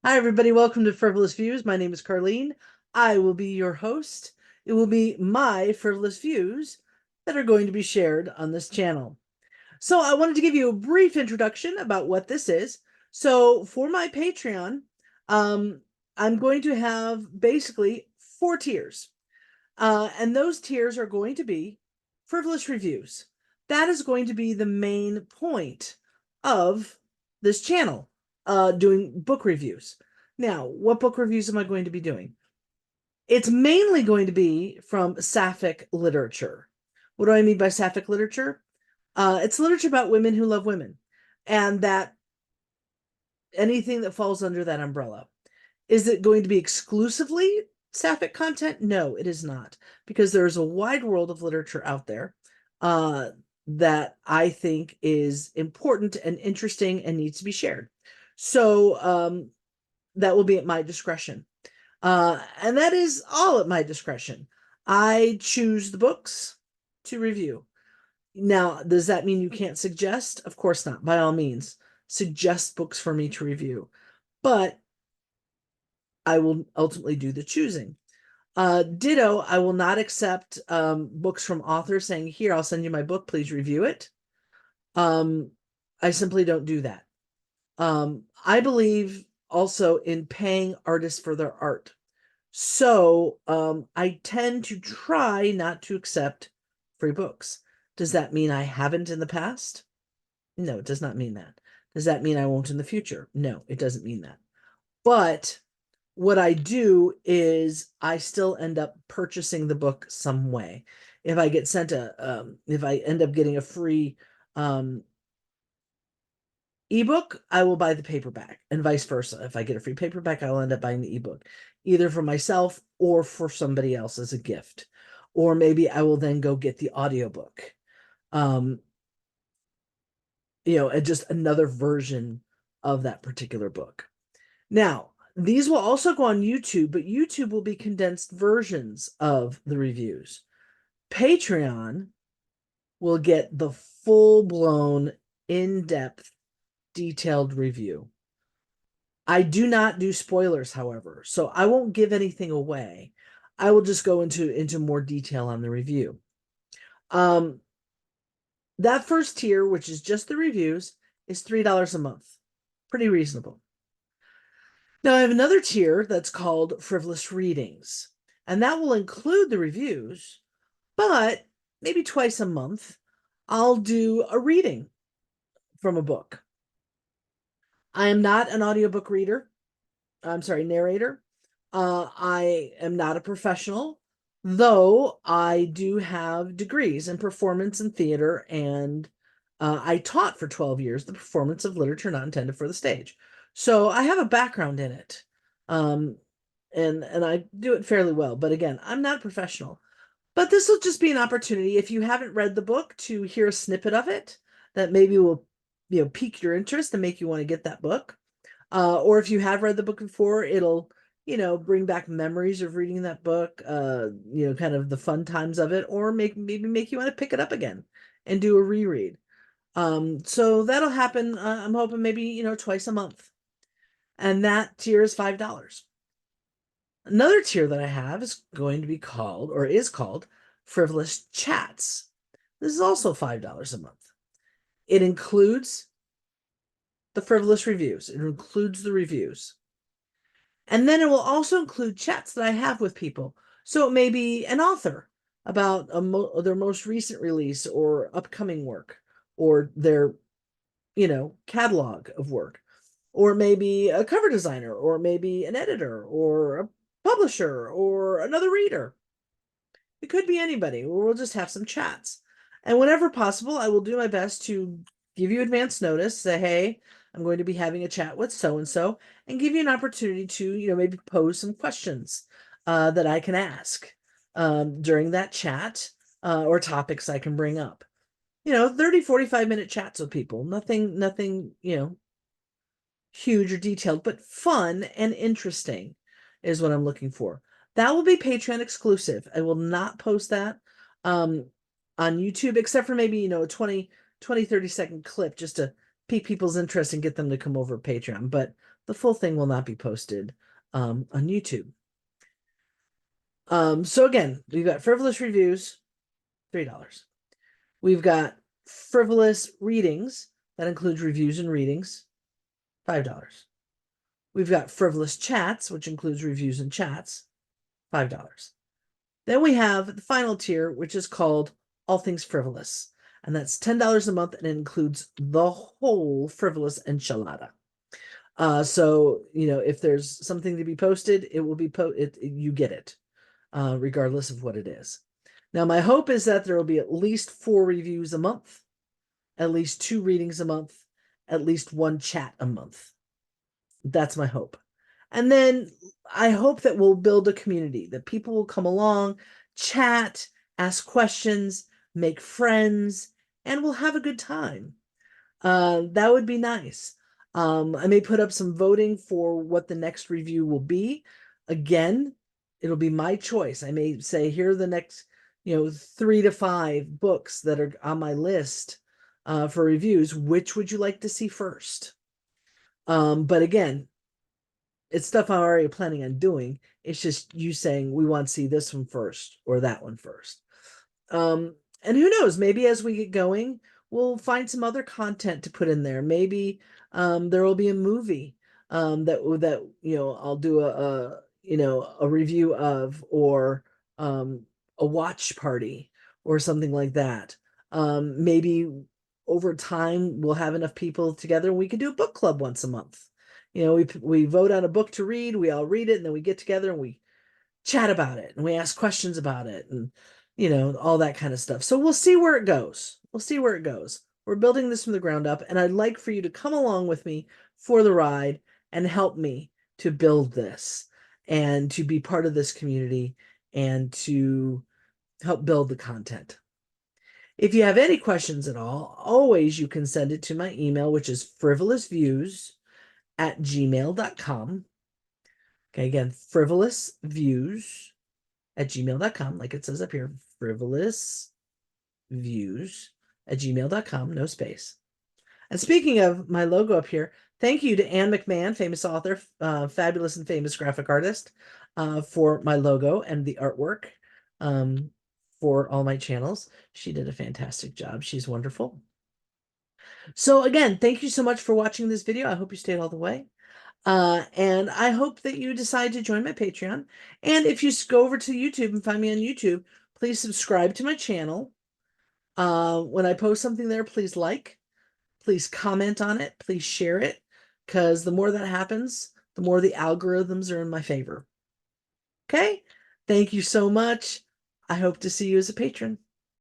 Hi, everybody. Welcome to Frivolous Views. My name is Carlene. I will be your host. It will be my frivolous views that are going to be shared on this channel. So, I wanted to give you a brief introduction about what this is. So, for my Patreon, um, I'm going to have basically 4 tiers. And those tiers are going to be frivolous reviews. That is going to be the main point of this channel, doing book reviews. Now, what book reviews am I going to be doing? It's mainly going to be from sapphic literature. What do I mean by sapphic literature? It's literature about women who love women, and that anything that falls under that umbrella. Is it going to be exclusively sapphic content? No, it is not, because there's a wide world of literature out there uh, that I think is important and interesting and needs to be shared. So that will be at my discretion. And that is all at my discretion. I choose the books to review. Now, does that mean you can't suggest? Of course not. By all means, suggest books for me to review. But I will ultimately do the choosing. Ditto, I will not accept books from authors saying, here, I'll send you my book, please review it. I simply don't do that. I believe also in paying artists for their art. So I tend to try not to accept free books. Does that mean I haven't in the past? No, it does not mean that. Does that mean I won't in the future? No, it doesn't mean that. But what I do is I still end up purchasing the book some way. If I get sent if I end up getting a free ebook, I will buy the paperback, and vice versa. If I get a free paperback, I'll end up buying the ebook, either for myself or for somebody else as a gift. Or maybe I will then go get the audiobook. Um, just another version of that particular book. Now, these will also go on YouTube, but YouTube will be condensed versions of the reviews. Patreon will get the full-blown, in-depth, detailed review. I do not do spoilers, however, so I won't give anything away. I will just go into more detail on the review. That first tier, which is just the reviews, is $3 a month. Pretty reasonable. Now I have another tier that's called Frivolous Readings, and that will include the reviews, but maybe twice a month, I'll do a reading from a book. I am not an audiobook reader. I'm sorry, narrator. I am not a professional, though I do have degrees in performance and theater, and I taught for 12 years the performance of literature not intended for the stage. So I have a background in it. Um, and I do it fairly well. But again, I'm not a professional. But this will just be an opportunity, if you haven't read the book, to hear a snippet of it that maybe will, pique your interest and make you want to get that book. Or if you have read the book before, it'll, bring back memories of reading that book, kind of the fun times of it, or maybe make you want to pick it up again and do a reread. So that'll happen. I'm hoping maybe, twice a month. And that tier is $5. Another tier that I have is going to be called, or is called, Frivolous Chats. This is also $5 a month. It includes the frivolous reviews. It includes the reviews. And then it will also include chats that I have with people. So it may be an author about their most recent release or upcoming work, or their, catalog of work, or maybe a cover designer, or maybe an editor, or a publisher, or another reader. It could be anybody, or we'll just have some chats. And whenever possible, I will do my best to give you advance notice, say, hey, I'm going to be having a chat with so-and-so, and give you an opportunity to, maybe pose some questions that I can ask during that chat, or topics I can bring up. 30, 45-minute chats with people. Nothing, huge or detailed, but fun and interesting is what I'm looking for. That will be Patreon exclusive. I will not post that on YouTube, except for maybe, a 20, 30-second clip just to pique people's interest and get them to come over to Patreon, but the full thing will not be posted on YouTube. So again, we've got Frivolous Reviews, $3. We've got Frivolous Readings, that includes reviews and readings, $5. We've got Frivolous Chats, which includes reviews and chats, $5. Then we have the final tier, which is called All Things Frivolous, and that's $10 a month, and it includes the whole Frivolous enchilada. So, if there's something to be posted, it will be you get it, regardless of what it is. Now, my hope is that there will be at least 4 reviews a month, at least 2 readings a month, at least 1 chat a month. That's my hope. And then I hope that we'll build a community, that people will come along, chat, ask questions, make friends, and we'll have a good time. That would be nice. I may put up some voting for what the next review will be. Again, it'll be my choice. I may say, here are the next, 3 to 5 books that are on my list for reviews. Which would you like to see first? But again, it's stuff I'm already planning on doing. It's just you saying we want to see this one first or that one first. And who knows, maybe as we get going, we'll find some other content to put in there. Maybe there will be a movie that I'll do a review of, or a watch party or something like that. Maybe over time we'll have enough people together and we can do a book club once a month. We vote on a book to read, we all read it, and then we get together and we chat about it and we ask questions about it, and all that kind of stuff. So we'll see where it goes. We're building this from the ground up, and I'd like for you to come along with me for the ride and help me to build this and to be part of this community and to help build the content. If you have any questions at all, always you can send it to my email, which is frivolousviews@gmail.com. Okay, again, frivolousviews@gmail.com, like it says up here, frivolousviews@gmail.com, no space. And speaking of my logo up here, thank you to Anne McMahon, famous author, fabulous and famous graphic artist, for my logo and the artwork for all my channels. She did a fantastic job. She's wonderful. So again, thank you so much for watching this video. I hope you stayed all the way. And I hope that you decide to join my Patreon. And if you go over to YouTube and find me on YouTube, please subscribe to my channel. When I post something there, please please comment on it, please share it, because the more that happens, the more the algorithms are in my favor. Okay? Thank you so much. I hope to see you as a patron.